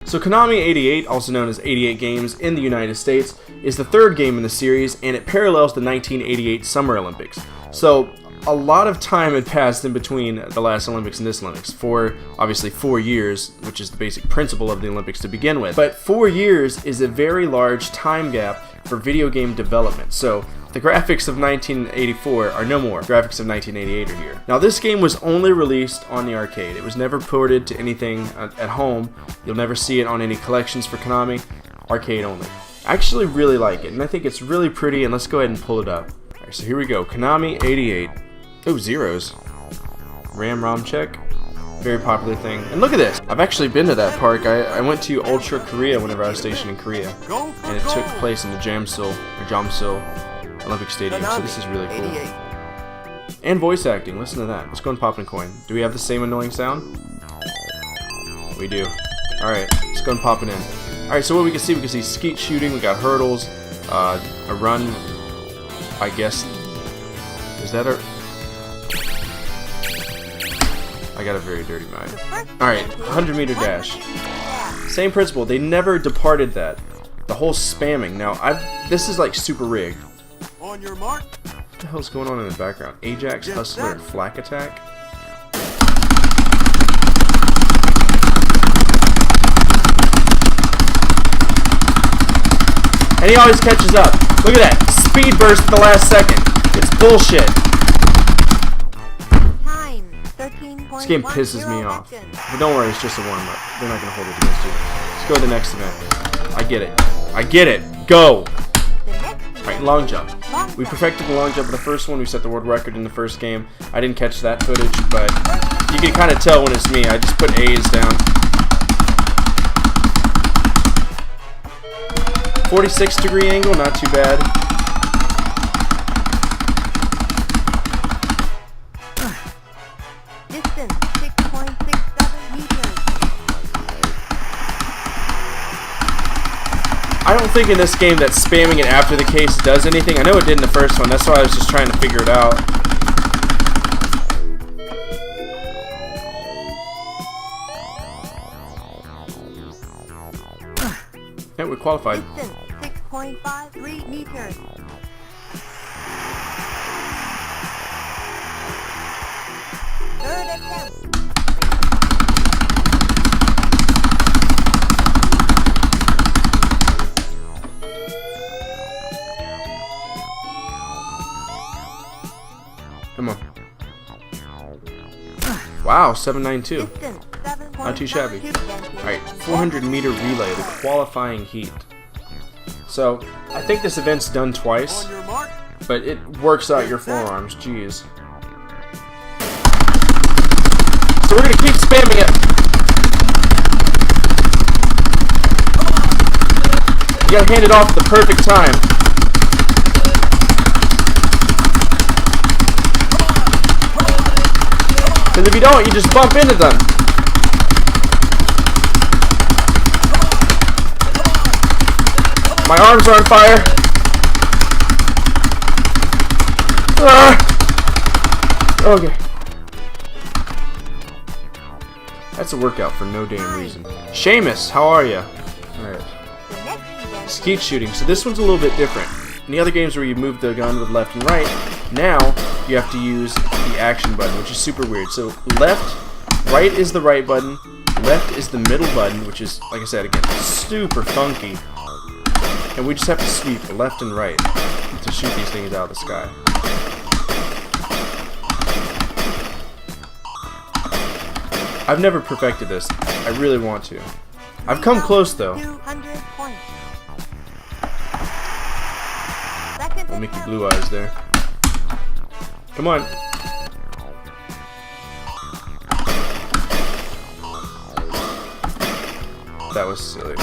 So Konami 88, also known as 88 Games in the United States, is the third game in the series, and it parallels the 1988 Summer Olympics. So a lot of time had passed in between the last Olympics and this Olympics. Obviously 4 years, which is the basic principle of the Olympics to begin with. But 4 years is a very large time gap for video game development. So the graphics of 1984 are no more. Graphics of 1988 are here. Now this game was only released on the arcade. It was never ported to anything at home. You'll never see it on any collections for Konami. Arcade only. I actually really like it, and I think it's really pretty, and let's go ahead and pull it up. Alright, so here we go. Konami 88. Oh, zeros. ROM check. Very popular thing. And look at this. I've actually been to that park. I went to Ultra Korea whenever I was stationed in Korea. And it took place in the Jamsil Olympic Stadium. So this is really cool. And voice acting. Listen to that. Let's go and pop in a coin. Do we have the same annoying sound? We do. Alright. Let's go and pop it in. Alright, so what we can see skeet shooting. We got hurdles. A run. I guess. Is that a... I got a very dirty mind. Alright, 100-meter dash. Same principle. They never departed that. The whole spamming. Now, this is like super rigged. On your mark. What the hell's going on in the background? Ajax, Hustler, and Flak Attack? And he always catches up. Look at that. Speed burst at the last second. It's bullshit. This game pisses me off. But don't worry, it's just a warm-up. They're not going to hold it against you. Let's go to the next event. I get it. I get it. Go! Alright, long jump. We perfected the long jump in the first one. We set the world record in the first game. I didn't catch that footage, but you can kind of tell when it's me. I just put A's down. 46-degree angle, not too bad. Distance 6.67 meters. I don't think in this game that spamming it after the case does anything. I know it did in the first one. That's why I was just trying to figure it out. Yeah, we qualified. Distance 6.53 meters. Third attempt. Come on. Wow, 792. Distance Not too shabby. 7.72. Alright, 400-meter relay, the qualifying heat. So, I think this event's done twice, On your mark. but it works out your forearms, jeez. So we're gonna keep spamming it. You gotta hand it off at the perfect time. Because if you don't, you just bump into them. My arms are on fire. Okay. That's a workout for no damn reason. Seamus, how are ya? Alright. Skeet shooting. So this one's a little bit different. In the other games where you move the gun with left and right, now you have to use the action button, which is super weird. So right is the right button, left is the middle button, which is, like I said again, super funky. And we just have to sweep left and right to shoot these things out of the sky. I've never perfected this. I really want to. I've come close though. 200 points. I'll make you blue eyes there. Come on. That was silly.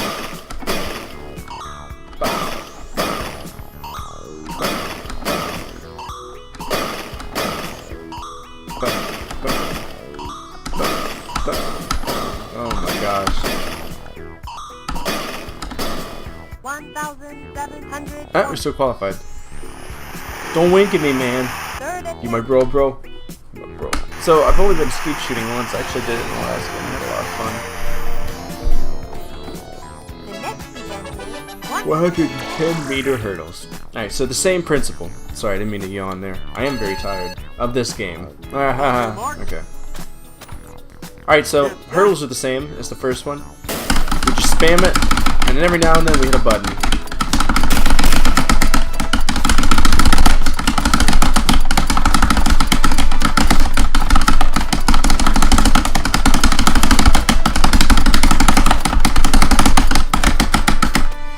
Oh my gosh. 1,700. Ah, we're still qualified. Don't wink at me, man. You my bro? You my bro. So I've only been skeet shooting once. I actually did it in the last game. I had a lot of fun. 110-meter hurdles. Alright, so the same principle. Sorry, I didn't mean to yawn there. I am very tired of this game. Okay. Alright, so hurdles are the same as the first one. We just spam it, and then every now and then we hit a button.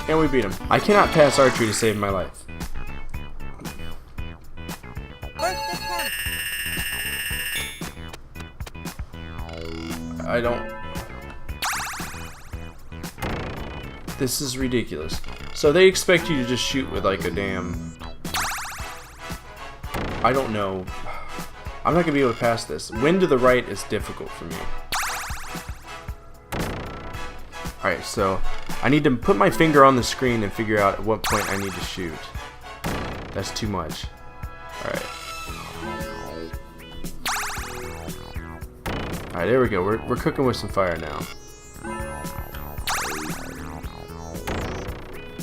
And we beat him. I cannot pass archery to save my life. First attempt. I don't... This is ridiculous. So they expect you to just shoot with like a damn... I don't know. I'm not gonna be able to pass this. Wind to the right is difficult for me. Alright, so I need to put my finger on the screen and figure out at what point I need to shoot. That's too much. Alright. Alright, there we go. We're cooking with some fire now.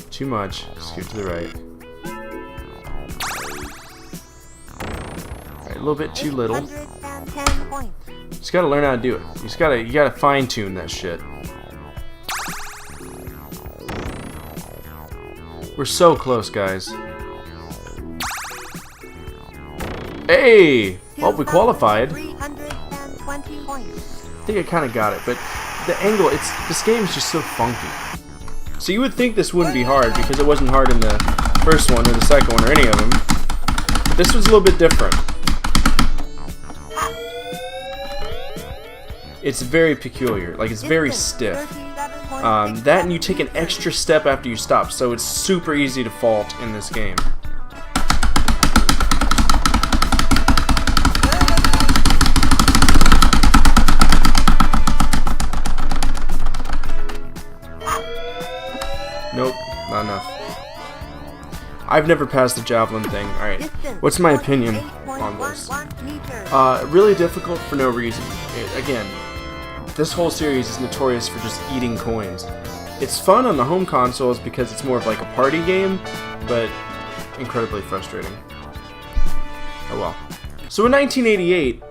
Too much. Scoot to the right. Alright, a little bit too little. 110 points. Just gotta learn how to do it. You gotta fine tune that shit. We're so close, guys. Hey! Well, we qualified. 320 points. I think I kind of got it, but the angle, this game is just so funky. So you would think this wouldn't be hard because it wasn't hard in the first one or the second one or any of them. But this was a little bit different. It's very peculiar, like it's very stiff. That and you take an extra step after you stop, so it's super easy to fault in this game. Nope, not enough. I've never passed the javelin thing. Alright, what's my opinion on this? Really difficult for no reason. Again, this whole series is notorious for just eating coins. It's fun on the home consoles because it's more of like a party game, but incredibly frustrating. Oh well. So in 1988,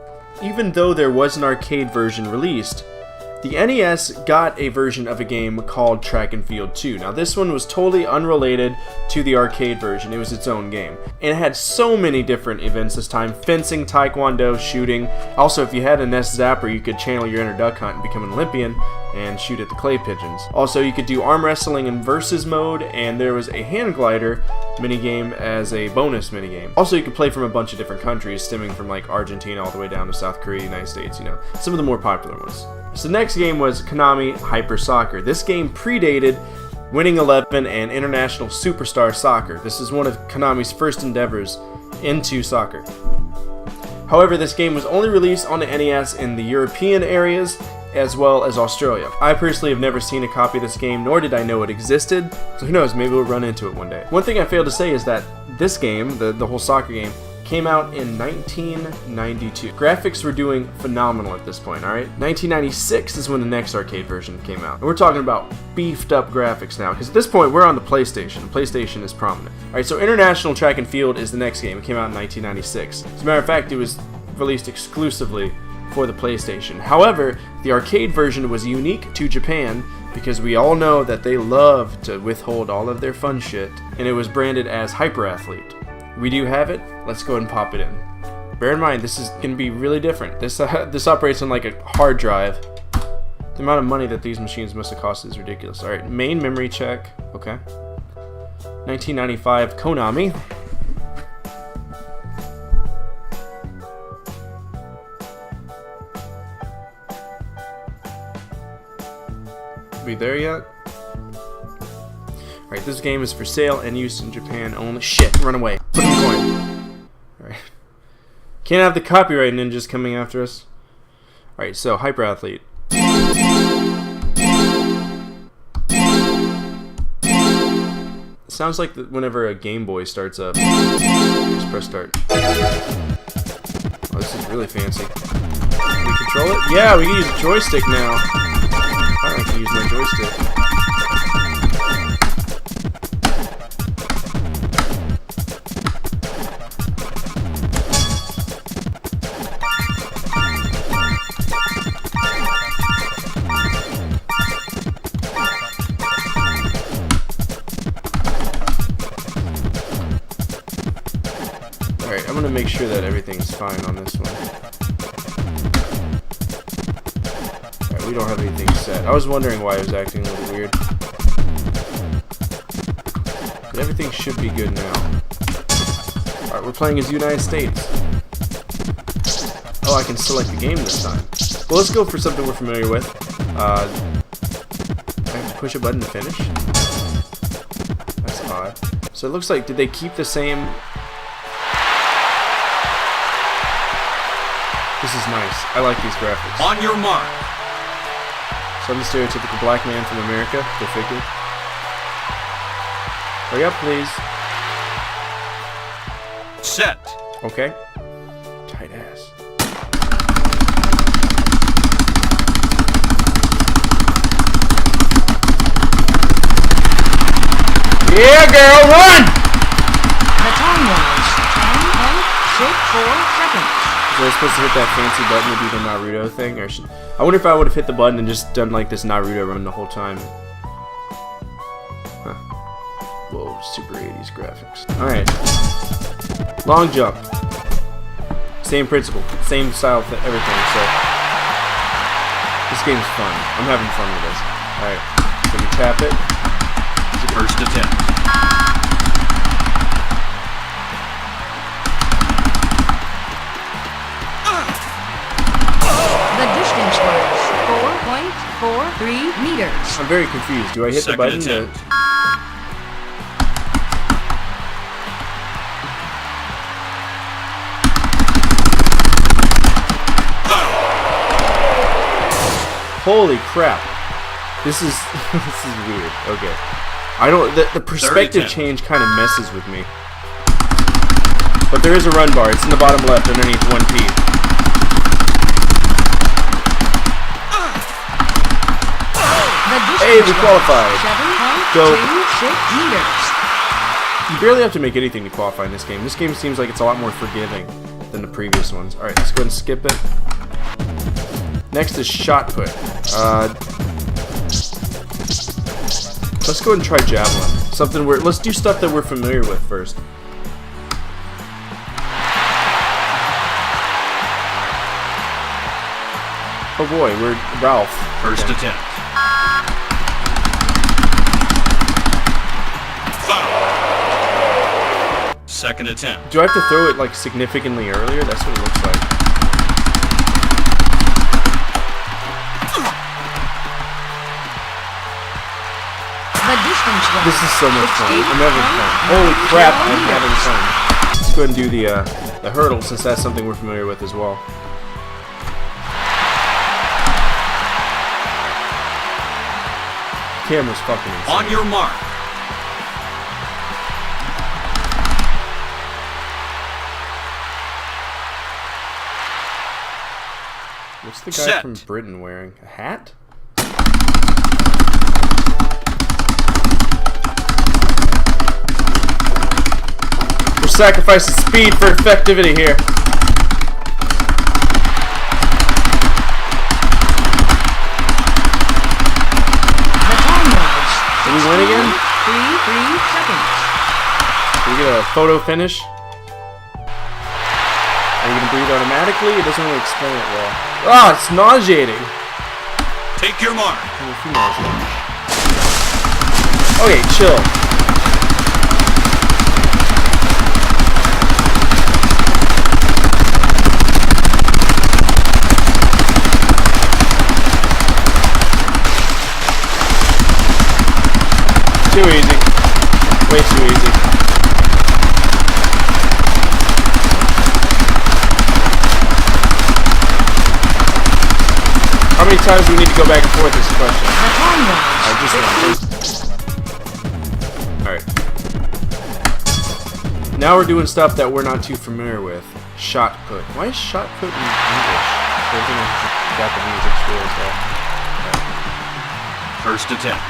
even though there was an arcade version released, the NES got a version of a game called Track and Field 2. Now this one was totally unrelated to the arcade version, it was its own game. And it had so many different events this time: fencing, taekwondo, shooting. Also, if you had a NES Zapper, you could channel your inner duck hunt and become an Olympian and shoot at the clay pigeons. Also, you could do arm wrestling in versus mode, and there was a hand glider minigame as a bonus minigame. Also, you could play from a bunch of different countries, stemming from like Argentina all the way down to South Korea, United States, you know, some of the more popular ones. So the next game was Konami Hyper Soccer. This game predated Winning 11 and International Superstar Soccer. This is one of Konami's first endeavors into soccer. However, this game was only released on the NES in the European areas as well as Australia. I personally have never seen a copy of this game, nor did I know it existed, so who knows, maybe we'll run into it one day. One thing I failed to say is that this game, the whole soccer game, came out in 1992. Graphics were doing phenomenal at this point, alright? 1996 is when the next arcade version came out. And we're talking about beefed up graphics now, because at this point we're on the PlayStation. The PlayStation is prominent. Alright, so International Track and Field is the next game. It came out in 1996. As a matter of fact, it was released exclusively for the PlayStation. However, the arcade version was unique to Japan because we all know that they love to withhold all of their fun shit, and it was branded as Hyper Athlete. We do have it. Let's go ahead and pop it in. Bear in mind, this is going to be really different. This operates on like a hard drive. The amount of money that these machines must have cost is ridiculous. All right, main memory check. Okay. 1995 Konami. We there yet? Alright, this game is for sale and use in Japan only. Shit, run away. Put in the coin. Alright. Can't have the copyright ninjas coming after us. Alright, so Hyper Athlete. It sounds like whenever a Game Boy starts up. Just press start. Oh, this is really fancy. Can we control it? Yeah, we can use a joystick now. I can use my joystick. make sure that everything's fine on this one. Alright, we don't have anything set. I was wondering why it was acting a little weird. But everything should be good now. Alright, we're playing as United States. Oh, I can select the game this time. Well, let's go for something we're familiar with. I have to push a button to finish. That's odd. So it looks like, did they keep the same... This is nice. I like these graphics. On your mark. So I'm the stereotypical black man from America. Go figure. Hurry up, please. Set. Okay. Tight ass. Yeah, girl, run! The time was 10.64 seconds. Was I supposed to hit that fancy button to do the Naruto thing? Or I wonder if I would have hit the button and just done like this Naruto run the whole time. Huh. Whoa, super 80s graphics. Alright. Long jump. Same principle. Same style, everything, so. This game's fun. I'm having fun with this. Alright. Let me tap it. First attempt. The distance was 4.43 meters. I'm very confused. Do I hit the button? Attempt. Holy crap. This is this is weird. Okay. I don't the perspective change kind of messes with me. But there is a run bar. It's in the bottom left underneath 1P. Hey, we qualified. 7.26 meters. You barely have to make anything to qualify in this game. This game seems like it's a lot more forgiving than the previous ones. Alright, let's go ahead and skip it. Next is shot put. Let's go ahead and try javelin. Let's do stuff that we're familiar with first. Oh boy, we're Ralph. First Okay. attempt. Second attempt. Do I have to throw it like significantly earlier? That's what it looks like. The distance was This is so much fun. I'm having fun. Holy crap, I'm having fun. Let's go ahead and do the hurdle since that's something we're familiar with as well. Camera's fucking insane. On your mark. What's the guy Set. from Britain wearing? A hat? We're sacrificing speed for effectivity here. The time was Did we win again? 3 seconds. Did we get a photo finish? Are you gonna breathe automatically? It doesn't really explain it well. Ah, it's nauseating. Take your mark. Okay, chill. Too easy. Way too easy. How many times do we need to go back and forth this question? The time was Just one. Alright. Now we're doing stuff that we're not too familiar with. Shot put. Why is shot put in English? Everything is Japanese, it's weird as that. First attempt.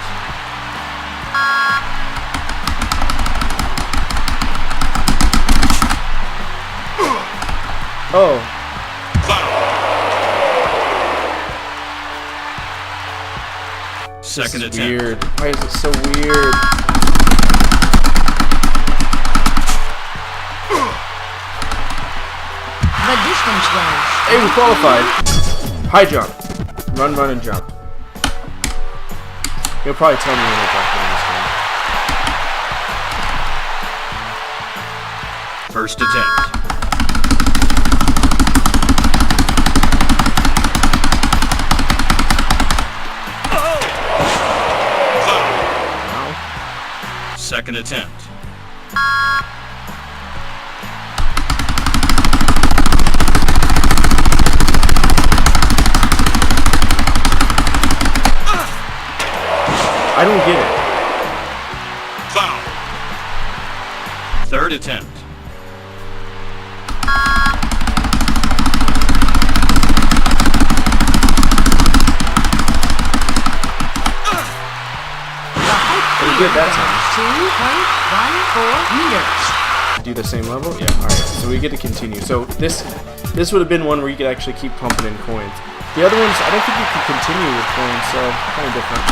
Oh. Second This is attempt. weird. Why is it so weird? distance rush. Hey, we qualified. High jump. Run, run, and jump. You'll probably tell me when we're jumping in this game. First attempt. Second attempt. I don't get it. Foul. Third attempt. Good that time. 2.14 meters. Do the same level? Yeah, alright. So we get to continue. So this would have been one where you could actually keep pumping in coins. The other ones, I don't think you can continue with coins, so kind of different.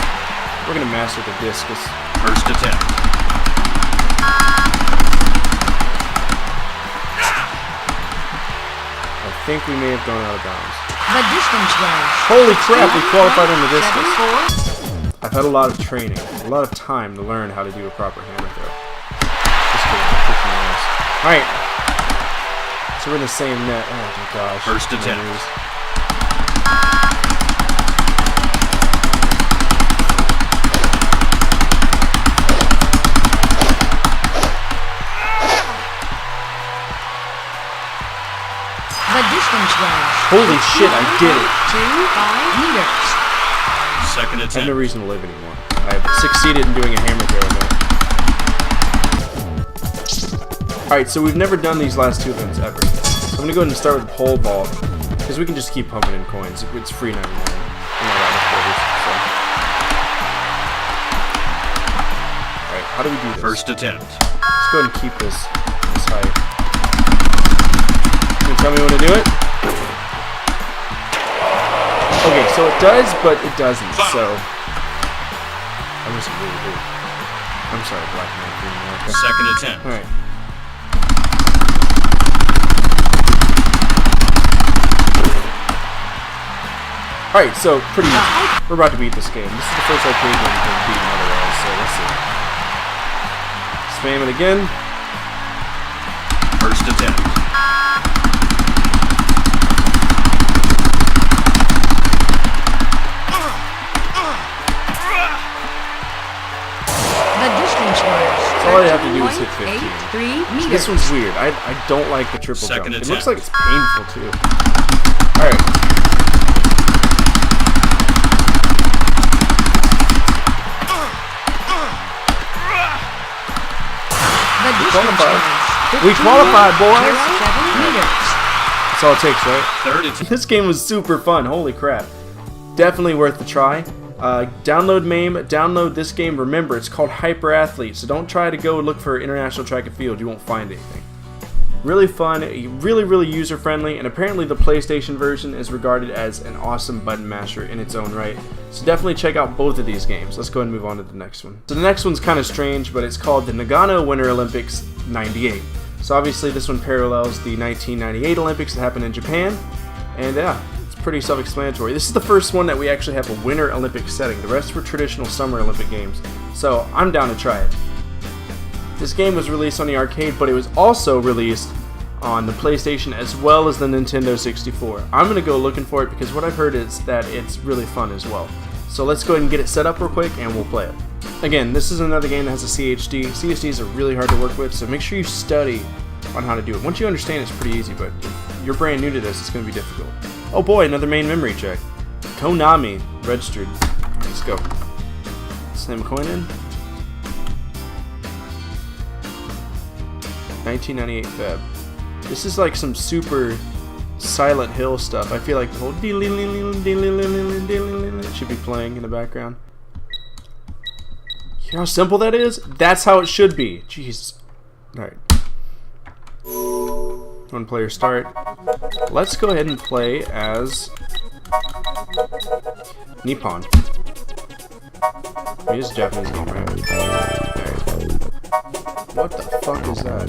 We're going to master the discus. First attempt. I think we may have gone out of bounds. The distance rush. Holy crap, we qualified on the discus. 74. I've had a lot of training, a lot of time to learn how to do a proper hammer throw. Just kidding, I'm kicking my ass. Alright. So we're in the same net. Oh my gosh. First attempt. Memories. The distance rush. Holy shit, I did it. 2.5 meters. Second I have no attempt. reason to live anymore. I have succeeded in doing a hammer throw now. Alright, so we've never done these last two events ever. So I'm going to go ahead and start with the pole vault, because we can just keep pumping in coins. It's free 99. Alright, how do we do this? First attempt. Let's go ahead and keep this height. Can you tell me when to do it? Okay, so it does, but it doesn't, so... I was really weird. I'm sorry, Black Man, Green America. Second attempt. Alright. Alright, so, pretty easy. We're about to beat this game. This is the first arcade game we've been beaten otherwise, so let's see. Spam it again. First attempt. All I have to do is hit 15. 83 meters. This one's weird. I don't like the triple Second jump. It attempt. looks like it's painful too. Alright. The distance rush. We qualified, boys! 7 meters. That's all it takes, right? Third attempt. This game was super fun. Holy crap. Definitely worth the try. Download MAME, download this game. Remember, it's called Hyper Athlete, so don't try to go look for International Track and Field. You won't find anything. Really fun, really user-friendly, and apparently the PlayStation version is regarded as an awesome button masher in its own right. So definitely check out both of these games. Let's go ahead and move on to the next one. So the next one's kind of strange, but it's called the Nagano Winter Olympics 98. So obviously this one parallels the 1998 Olympics that happened in Japan, and yeah, pretty self-explanatory. This is the first one that we actually have a Winter Olympic setting. The rest were traditional Summer Olympic Games. So I'm down to try it. This game was released on the arcade, but it was also released on the PlayStation as well as the Nintendo 64. I'm going to go looking for it because what I've heard is that it's really fun as well. So let's go ahead and get it set up real quick and we'll play it. Again, this is another game that has a CHD. CHDs are really hard to work with, so make sure you study on how to do it. Once you understand, it's pretty easy, but if you're brand new to this, it's going to be difficult. Oh boy, another main memory check. Konami registered. Let's go. Slam a coin in. 1998 Feb. This is like some super Silent Hill stuff. I feel like the whole it should be playing in the background. You know how simple that is? That's how it should be. Jeez. Alright. One player start. Let's go ahead and play as Nippon. I mean, it's a Japanese game, right? Alright. What the fuck is that?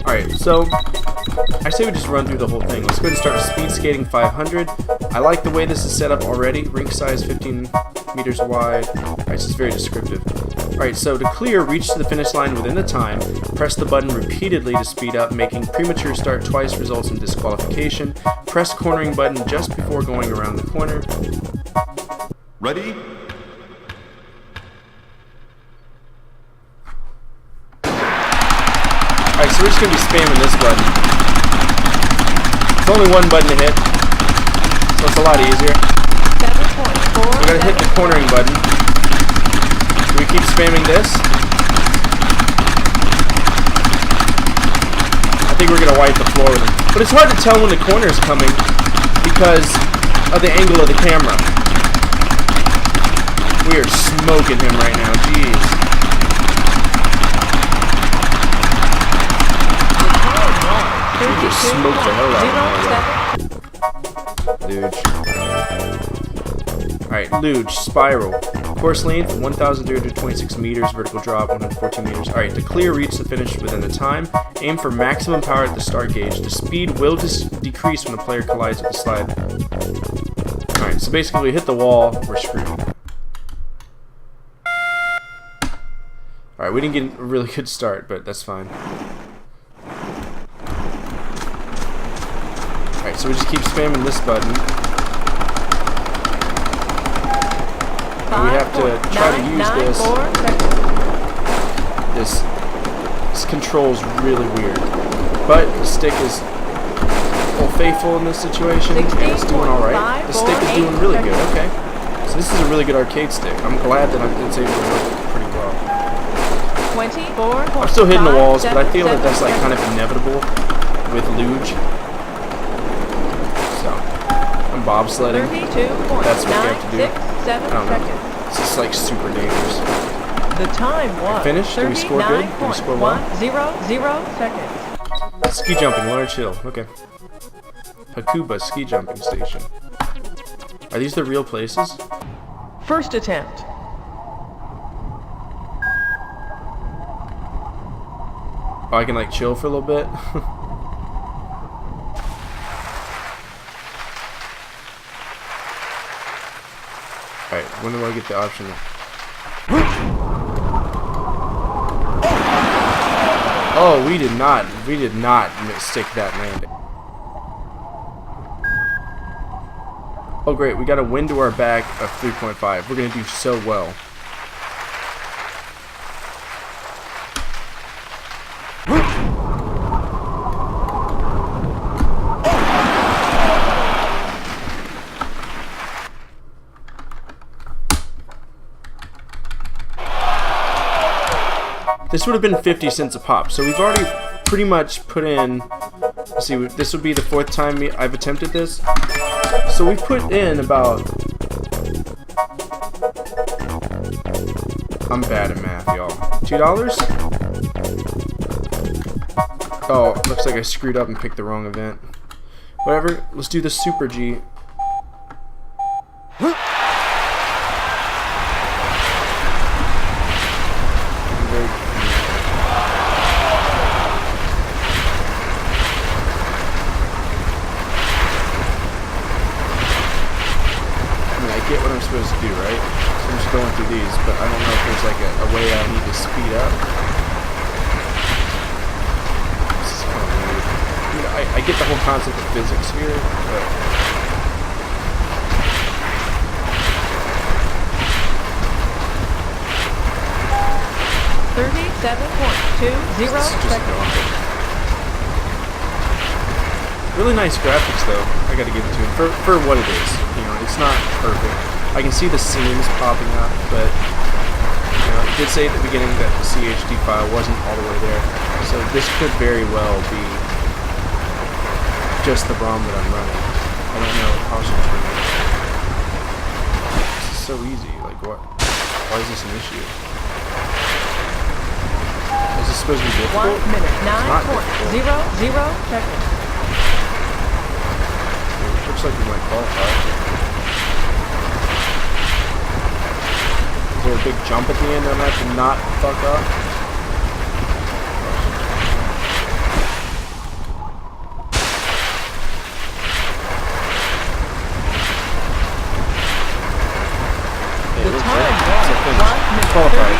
Alright, so I say we just run through the whole thing. Let's go ahead and start with speed skating 500. I like the way this is set up already. Rink size 15 meters wide. Alright, this is very descriptive. Alright, so to clear, reach to the finish line within the time. Press the button repeatedly to speed up. Making premature start twice results in disqualification. Press cornering button just before going around the corner. Ready? Alright, so we're just going to be spamming this button. It's only one button to hit, so it's a lot easier. 7.4. We're going to hit the cornering button. Do we keep spamming this? I think we're going to wipe the floor with him. But it's hard to tell when the corner is coming because of the angle of the camera. We are smoking him right now, jeez. We just smoked the hell out of him. Luge. Alright, Luge, Spiral. Course length, 1,326 meters, vertical drop, 114 meters. Alright, to clear, reach the finish within the time. Aim for maximum power at the start gauge. The speed will decrease when a player collides with the slide. Alright, so basically we hit the wall, we're screwed. Alright, we didn't get a really good start, but that's fine. Alright, so we just keep spamming this button. And we have to try to use this. This control's really weird. But the stick is faithful in this situation, and it's doing alright. The stick is doing really good, okay. So this is a really good arcade stick. I'm glad that it's able to work pretty well. 24. I'm still hitting the walls, but I feel that that's like kind of inevitable with Luge. So, I'm bobsledding. 32. That's what you have to do. 6, 7 I don't know. seconds. It's just like super dangerous. The time was Finish? Did we score good? Did we score well? 39.100 seconds. Ski jumping, large hill. Okay. Hakuba ski jumping station. Are these the real places? First attempt. Oh, I can like chill for a little bit. Alright, when do I get the option? Oh, we did not mistake that landing. Oh great, we got a wind to our back of 3.5. We're gonna do so well. This would have been 50 cents a pop, so we've already pretty much put in, let's see, this would be the 4th time I've attempted this. So we put in about, I'm bad at math, y'all. $2? Oh, looks like I screwed up and picked the wrong event. Whatever, let's do the Super G. Get what I'm supposed to do, right? So I'm just going through these, but I don't know if there's like a way I need to speed up. This is kind of weird. I mean, I get the whole concept of physics here, but... 37.20 seconds. Really nice graphics, though. I gotta give it to him for what it is. You know, it's not perfect. I can see the seams popping up, but you know, it did say at the beginning that the CHD file wasn't all the way there. So this could very well be just the ROM that I'm running. I don't know how much it's running. This is so easy. Like, what? Why is this an issue? Is this supposed to be difficult? 1 minute, It's not difficult. 9.00 seconds. Looks like we might qualify. Is there a big jump at the end that I'm going to have to not fuck up? The we're time good. was So finish. 1 minute Qualified.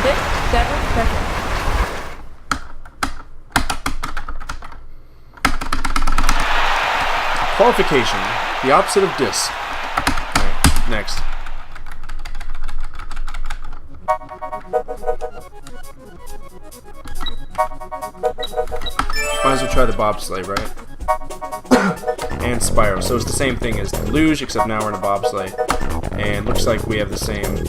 34.67 seconds. Qualification, the opposite of dis. Alright, next. Might as well try the bobsleigh, right? And spiral. So it's the same thing as the luge, except now we're in a bobsleigh. And looks like we have the same.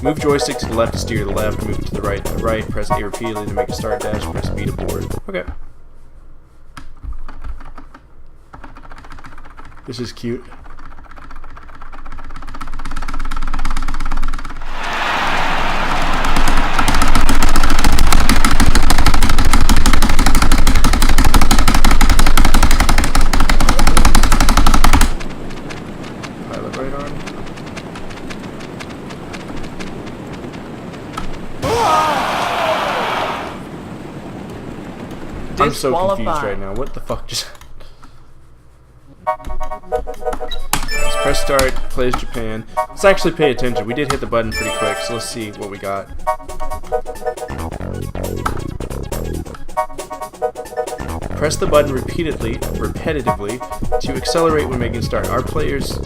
Move joystick to the left to steer to the left, move to the right, press A repeatedly to make a start dash, press B to board. Okay. This is cute. Pilot right on. I'm so confused right now. What the fuck just Let's press start, plays Japan. Let's actually pay attention. We did hit the button pretty quick, so let's see what we got. Press the button repetitively to accelerate when making start. Our players...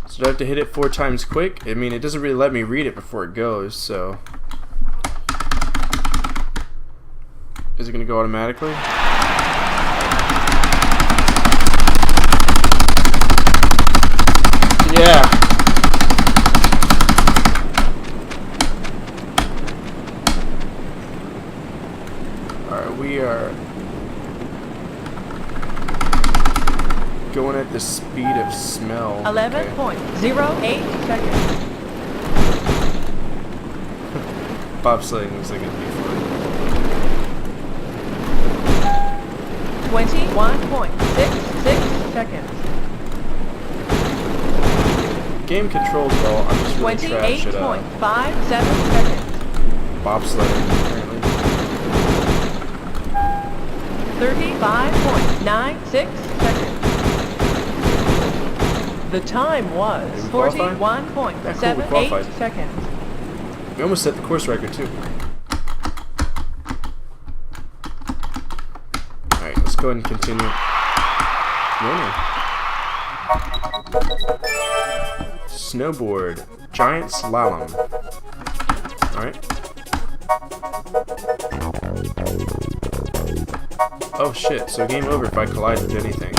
So do I have to hit it 4 times quick? I mean, it doesn't really let me read it before it goes, so... Is it going to go automatically? Yeah. Alright, we are going at the speed of smell. 11.08 seconds. Bobsledding looks like it'd be fun. 21.66 seconds. Game controls well. I'm just really trash at 28.57 seconds. bobsledding apparently. 35.96 seconds. The time was Did we qualify? 41.78 qualified. seconds. We almost set the course record too. Alright, let's go ahead and continue. Winner. Snowboard. Giant slalom. Alright. Oh shit, so game over if I collide with anything.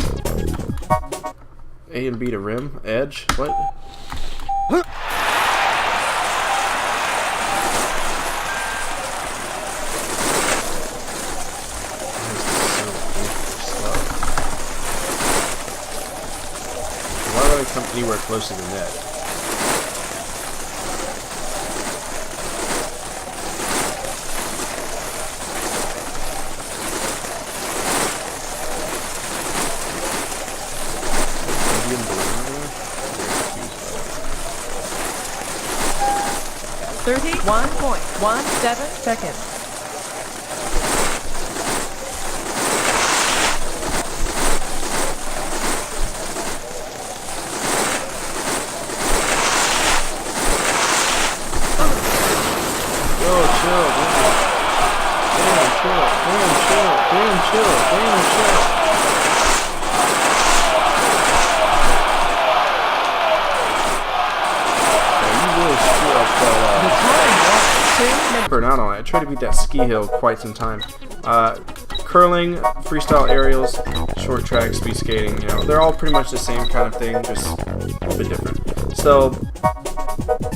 A and B to rim? Edge? What? Why would I come anywhere close to the net? Indian balloon over there? 31.17 seconds. Yo, chill, damn chill, damn chill. Yeah, you really screw up The that, time was 2 minutes. burn out on it. I tried to beat that ski hill quite some time. Curling, freestyle aerials, short track, speed skating, you know, they're all pretty much the same kind of thing, just a little bit different. So,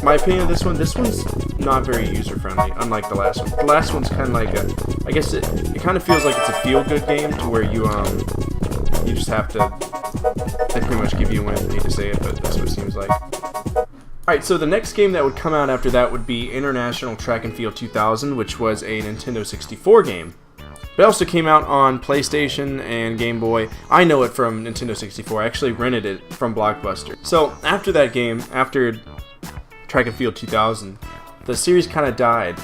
my opinion of this one's not very user-friendly, unlike the last one. The last one's kind of like a, I guess it kind of feels like it's a feel-good game to where you just have to, they pretty much give you a win. I hate to say it, but that's what it seems like. Alright, so the next game that would come out after that would be International Track and Field 2000, which was a Nintendo 64 game. It also came out on PlayStation and Game Boy. I know it from Nintendo 64. I actually rented it from Blockbuster. So after that game, after Track and Field 2000, the series kind of died.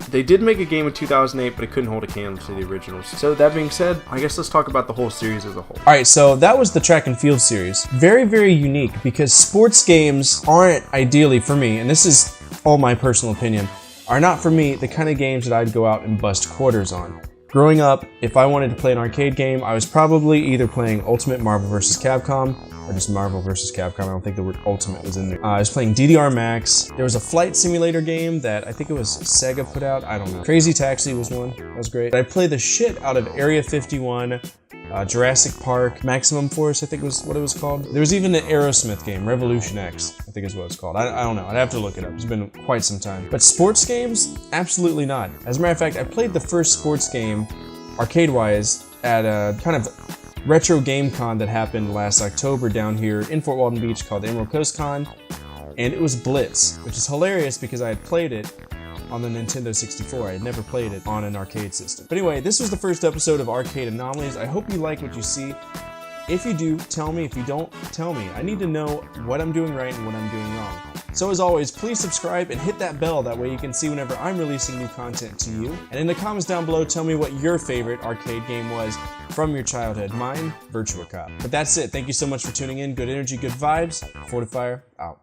They did make a game in 2008, but it couldn't hold a candle to the originals. So that being said, I guess let's talk about the whole series as a whole. Alright, so that was the track and field series. Very, very unique because sports games aren't ideally for me, and this is all my personal opinion, are not for me the kind of games that I'd go out and bust quarters on. Growing up, if I wanted to play an arcade game, I was probably either playing Ultimate Marvel vs. Capcom, or just Marvel vs. Capcom. I don't think the word Ultimate was in there. I was playing DDR Max. There was a flight simulator game that I think it was Sega put out. I don't know. Crazy Taxi was one. That was great. I played the shit out of Area 51, Jurassic Park, Maximum Force, I think was what it was called. There was even an Aerosmith game, Revolution X, I think is what it's called. I don't know. I'd have to look it up. It's been quite some time. But sports games? Absolutely not. As a matter of fact, I played the first sports game, arcade-wise, at a kind of retro game con that happened last October down here in Fort Walton Beach called Emerald Coast Con, and it was Blitz, which is hilarious because I had played it on the Nintendo 64. I had never played it on an arcade system. But anyway, this was the first episode of Arcade Anomalies. I hope you like what you see. If you do, tell me. If you don't, tell me. I need to know what I'm doing right and what I'm doing wrong. So as always, please subscribe and hit that bell. That way you can see whenever I'm releasing new content to you. And in the comments down below, tell me what your favorite arcade game was from your childhood. Mine, Virtua Cop. But that's it. Thank you so much for tuning in. Good energy, good vibes. Fortefyre, out.